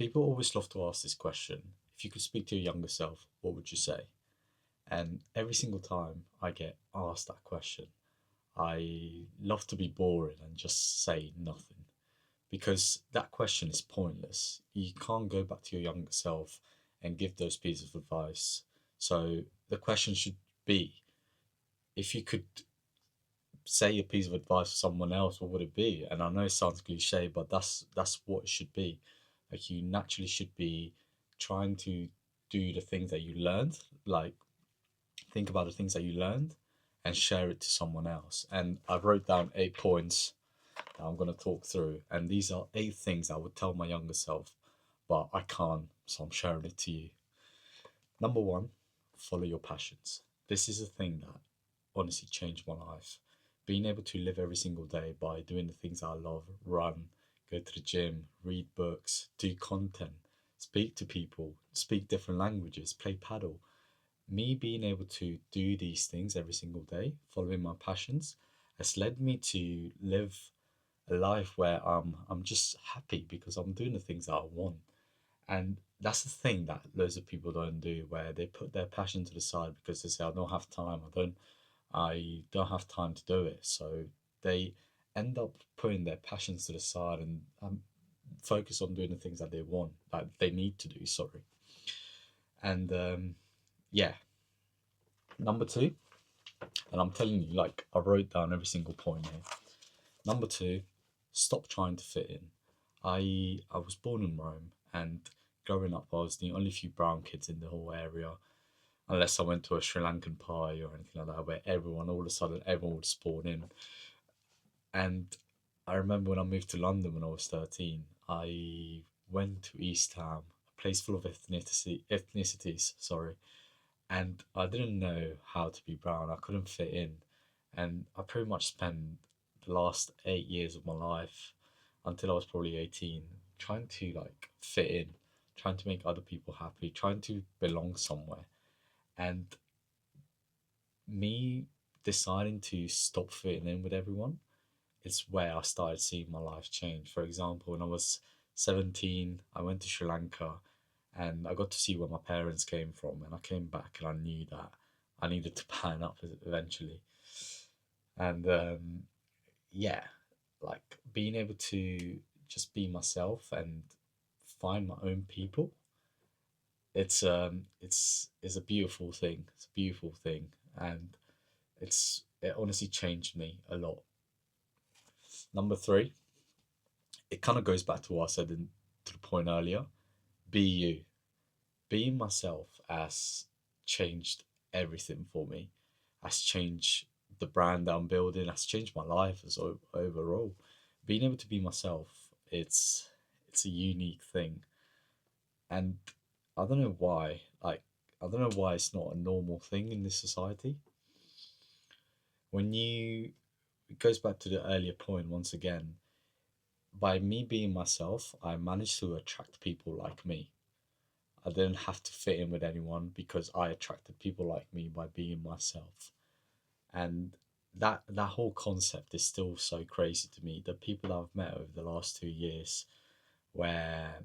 People always love to ask this question. If you could speak to your younger self, what would you say? And every single time I get asked that question, I love to be boring and just say nothing because that question is pointless. You can't go back to your younger self and give those pieces of advice. So the question should be, if you could say a piece of advice to someone else, what would it be? And I know it sounds cliche, but that's what it should be. Like you naturally should be trying to do the things that you learned, like think about the things that you learned and share it to someone else. And I wrote down 8 points that I'm gonna talk through, and these are 8 things I would tell my younger self, but I can't, so I'm sharing it to you. Number one, follow your passions. This is a thing that honestly changed my life. Being able to live every single day by doing the things I love, run, go to the gym, read books, do content, speak to people, speak different languages, play paddle. Me being able to do these things every single day, following my passions, has led me to live a life where I'm just happy because I'm doing the things that I want. And that's the thing that loads of people don't do, where they put their passion to the side because they say, I don't have time, I don't have time to do it. So they end up putting their passions to the side and focus on doing the things that they want, that they need to do, sorry. And yeah, number two, and I'm telling you, like, I wrote down every single point here. Number two, stop trying to fit in. I was born in Rome, and growing up, I was the only few brown kids in the whole area, unless I went to a Sri Lankan pie or anything like that, where everyone, all of a sudden, everyone would spawn in. And I remember when I moved to London when I was 13, I went to East Ham, a place full of ethnicities, sorry, and I didn't know how to be brown. I couldn't fit in, and I pretty much spent the last 8 years of my life until I was probably 18 trying to like fit in, trying to make other people happy, trying to belong somewhere. And me deciding to stop fitting in with everyone is where I started seeing my life change. For example, when I was 17, I went to Sri Lanka and I got to see where my parents came from. And I came back and I knew that I needed to pan up eventually. And yeah, like being able to just be myself and find my own people, it's a beautiful thing. It's a beautiful thing, and it honestly changed me a lot. Number three, it kind of goes back to what I said to the point earlier. Be you. Being myself has changed everything for me. Has changed the brand that I'm building. Has changed my life as overall. Being able to be myself, it's a unique thing, and I don't know why. Like I don't know why it's not a normal thing in this society. When you It goes back to the earlier point once again. By me being myself, I managed to attract people like me. I didn't have to fit in with anyone because I attracted people like me by being myself. And that whole concept is still so crazy to me. The people that I've met over the last 2 years, where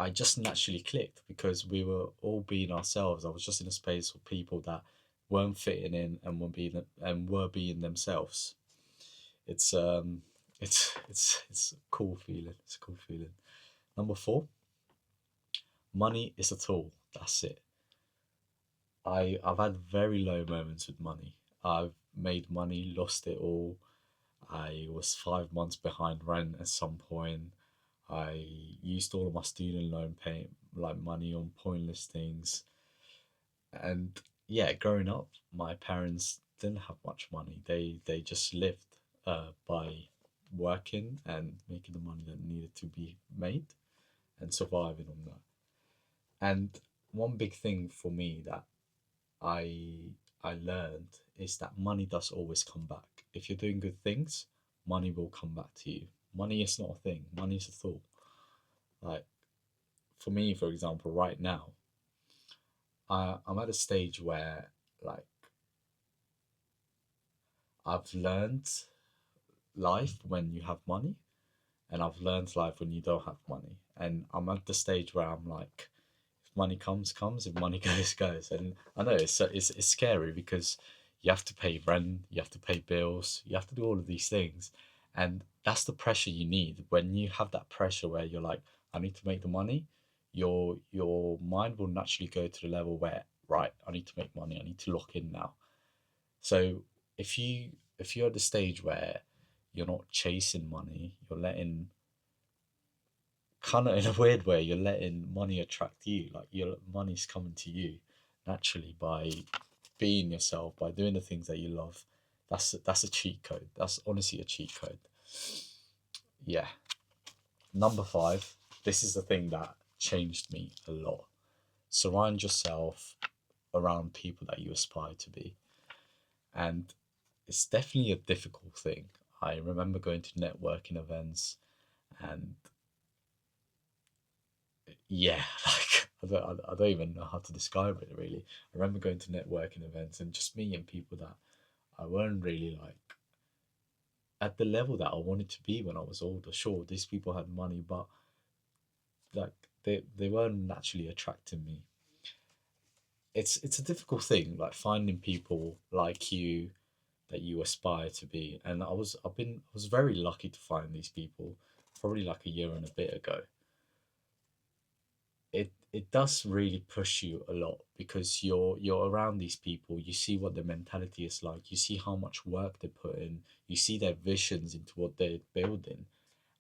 I just naturally clicked because we were all being ourselves. I was just in a space with people that weren't fitting in and were being themselves. It's it's a cool feeling. It's a cool feeling. Number four, money is a tool. That's it. I've had very low moments with money. I've made money, lost it all. I was 5 months behind rent at some point. I used all of my student loan pay like money on pointless things. And yeah, growing up, my parents didn't have much money. They just lived by working and making the money that needed to be made and surviving on that. And one big thing for me that I I learned is that money does always come back. If you're doing good things, money will come back to you. Money is not a thing. Money is a thought. Like for me, for example, right now, I'm at a stage where like I've learned life when you have money, and I've learned life when you don't have money. and I'm at the stage where I'm like, if money comes, if money goes. And I know it's scary because you have to pay rent, you have to pay bills, you have to do all of these things, and that's the pressure you need. When you have that pressure where you're like, I need to make the money, your mind will naturally go to the level where, right, I need to make money, I need to lock in now. So if you're at the stage where you're not chasing money, you're letting, kind of in a weird way, you're letting money attract you. Like your money's coming to you naturally by being yourself, by doing the things that you love. That's a cheat code. That's honestly a cheat code. Yeah. Number five. This is the thing that changed me a lot. Surround yourself around people that you aspire to be, and it's definitely a difficult thing. I remember going to networking events, and yeah, like I don't even know how to describe it really. I remember going to networking events and just meeting people that I weren't really like at the level that I wanted to be when I was older. Sure, these people had money, but like they weren't naturally attracting me. It's a difficult thing, like finding people like you that you aspire to be. And I was very lucky to find these people probably like a year and a bit ago. It does really push you a lot because you're around these people, you see what their mentality is like, you see how much work they put in, you see their visions into what they're building,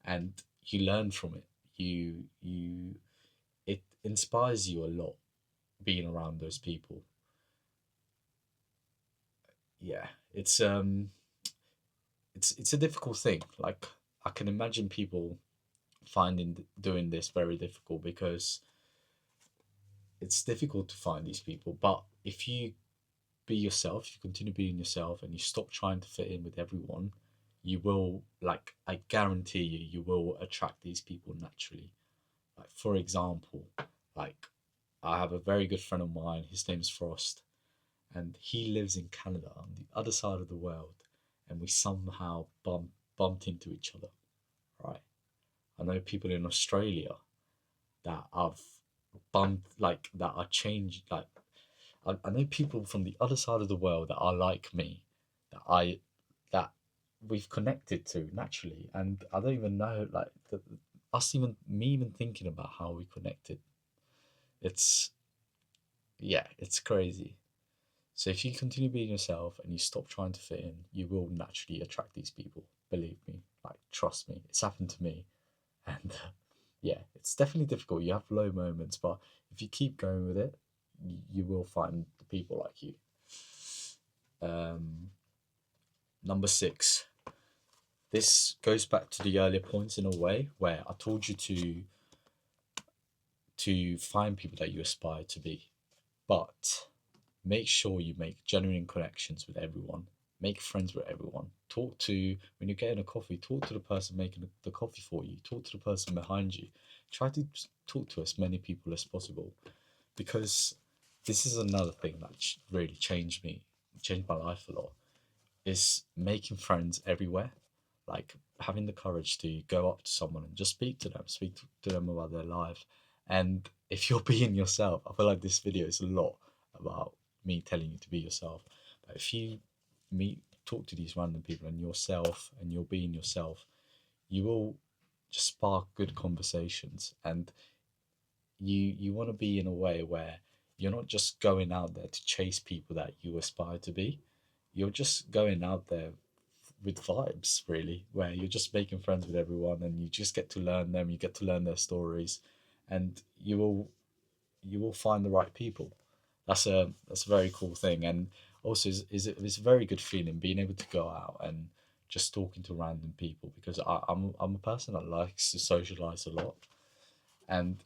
and you learn from it. You It inspires you a lot being around those people. Yeah, it's a difficult thing. Like I can imagine people finding doing this very difficult because it's difficult to find these people. But if you be yourself, you continue being yourself, and you stop trying to fit in with everyone, you will, like, I guarantee you, you will attract these people naturally. Like, for example, like, I have a very good friend of mine, his name's Frost, and he lives in Canada on the other side of the world, and we somehow bumped into each other, right? I know people in Australia that I've bumped, like, that are changed, like, I know people from the other side of the world that are like me, that I that we've connected to naturally, and I don't even know, like, us, even me even thinking about how we connected. It's Yeah, it's crazy. So if you continue being yourself and you stop trying to fit in, you will naturally attract these people. Believe me, like, trust me, it's happened to me, and yeah, it's definitely difficult. You have low moments, but if you keep going with it, you will find the people like you. Um, Number six. This goes back to the earlier points in a way where I told you to find people that you aspire to be, but make sure you make genuine connections with everyone. Make friends with everyone. Talk to When you're getting a coffee. Talk to the person making the coffee for you. Talk to the person behind you. Try to talk to as many people as possible, because this is another thing that really changed my life a lot, is making friends everywhere. Like having the courage to go up to someone and just speak to them about their life. And if you're being yourself, I feel like this video is a lot about me telling you to be yourself. But if you talk to these random people and yourself, and you're being yourself, you will just spark good conversations. And you want to be in a way where you're not just going out there to chase people that you aspire to be. You're just going out there with vibes, really, where you're just making friends with everyone, and you just get to learn them, you get to learn their stories, and you will find the right people. That's a very cool thing. And also it's a very good feeling being able to go out and just talking to random people, because I'm a person that likes to socialize a lot. And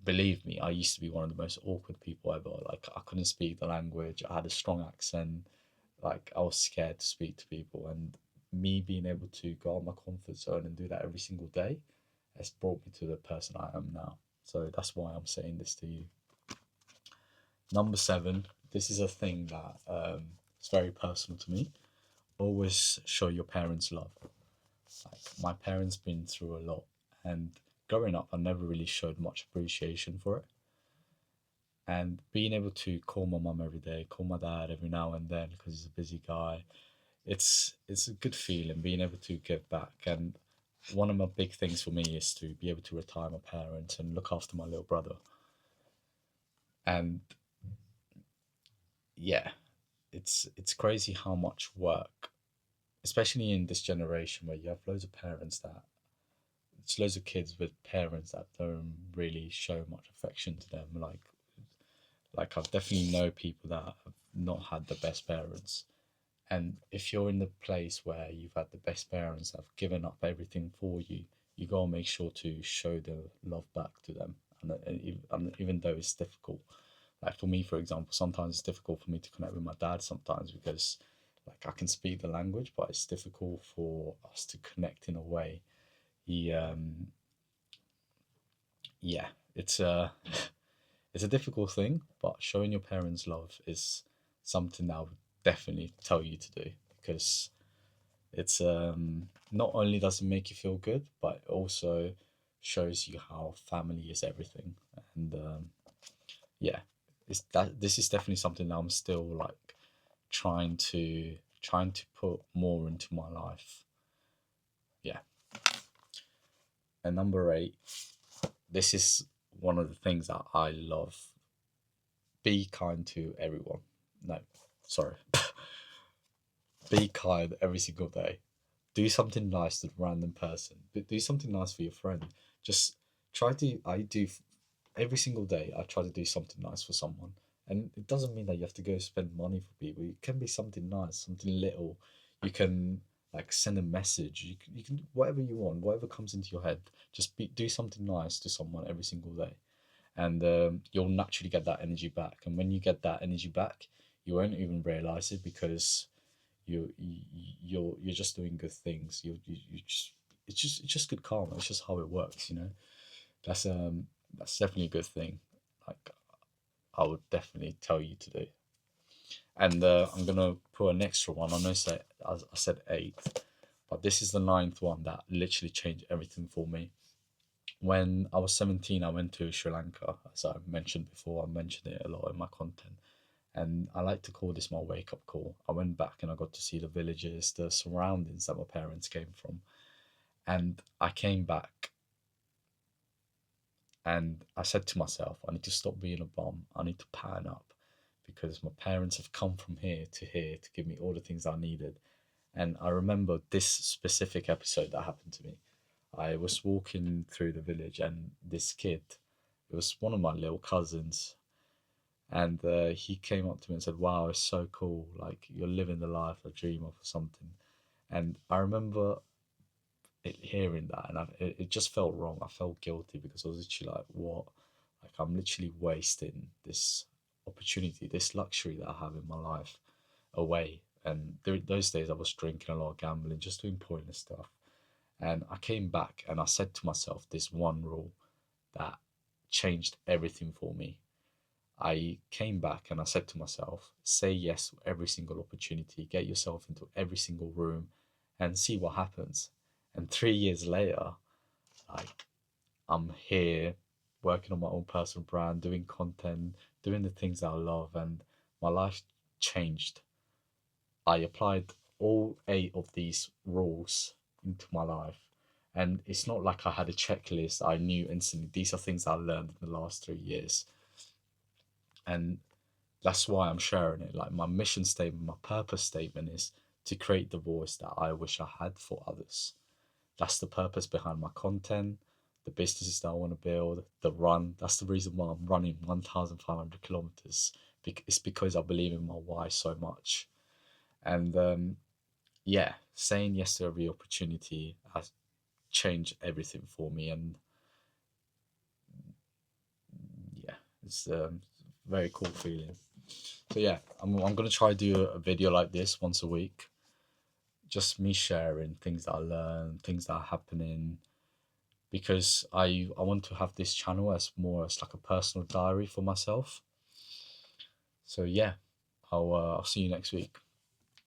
believe me, I used to be one of the most awkward people ever. Like, I couldn't speak the language, I had a strong accent, like, I was scared to speak to people. And me being able to go out my comfort zone and do that every single day has brought me to the person I am now. So that's why I'm saying this to you. Number seven, this is a thing that is very personal to me. Always show your parents love. Like, my parents been through a lot, and growing up, I never really showed much appreciation for it. And being able to call my mum every day, call my dad every now and then because he's a busy guy, it's a good feeling being able to give back. And one of my big things for me is to be able to retire my parents and look after my little brother. And yeah, it's crazy how much work, especially in this generation where you have loads of parents that it's loads of kids with parents that don't really show much affection to them. Like I've definitely know people that have not had the best parents. And if you're in the place where you've had the best parents that have given up everything for you, you gotta make sure to show the love back to them. And even though it's difficult, like for me, for example, sometimes it's difficult for me to connect with my dad sometimes because like I can speak the language, but it's difficult for us to connect in a way. He Yeah, it's a it's a difficult thing, but showing your parents love is something that I would definitely tell you to do because it's not only does it make you feel good, but it also shows you how family is everything. And yeah, it's that this is definitely something that I'm still like trying to put more into my life. Yeah. And number eight, this is one of the things that I love. Be kind to everyone. No, sorry. Be kind every single day. Do something nice to a random person. But do something nice for your friend. Just try to. Every single day. I try to do something nice for someone, and it doesn't mean that you have to go spend money for people. It can be something nice, something little. You can like send a message. You can whatever you want, whatever comes into your head. Do something nice to someone every single day, and you'll naturally get that energy back. And when you get that energy back, you won't even realize it because you're just doing good things. You just it's just good karma. It's just how it works, you know. That's that's definitely a good thing. Like I would definitely tell you to do. And I'm gonna put an extra one. I know I said eight, but this is the ninth one that literally changed everything for me. When I was 17, I went to Sri Lanka, as I mentioned before. I mentioned it a lot in my content. And I like to call this my wake up call. I went back and I got to see the villages, the surroundings that my parents came from. And I came back and I said to myself, I need to stop being a bum. I need to pattern up because my parents have come from here to give me all the things I needed. And I remember this specific episode that happened to me. I was walking through the village and this kid, it was one of my little cousins, and he came up to me and said, "Wow, it's so cool! Like you're living the life I dream of, or something." And I remember hearing that, and it just felt wrong. I felt guilty because I was literally like, "What? Like I'm literally wasting this opportunity, this luxury that I have in my life away." And those days, I was drinking a lot, gambling, just doing pointless stuff. And I came back and I said to myself this one rule that changed everything for me. I came back and I said to myself, say yes to every single opportunity, get yourself into every single room and see what happens. And 3 years later, like I'm here working on my own personal brand, doing content, doing the things that I love, and my life changed. I applied all eight of these rules into my life. And it's not like I had a checklist. I knew instantly these are things I learned in the last 3 years. And that's why I'm sharing it. Like my mission statement, my purpose statement is to create the voice that I wish I had for others. That's the purpose behind my content, the businesses that I want to build, the run. That's the reason why I'm running 1,500 kilometers. It's because I believe in my why so much. And yeah, saying yes to every opportunity has changed everything for me. And yeah, it's a very cool feeling. So yeah, I'm gonna try to do a video like this once a week. Just me sharing things that I learn, things that are happening, because I want to have this channel as more as like a personal diary for myself. So yeah, I'll see you next week.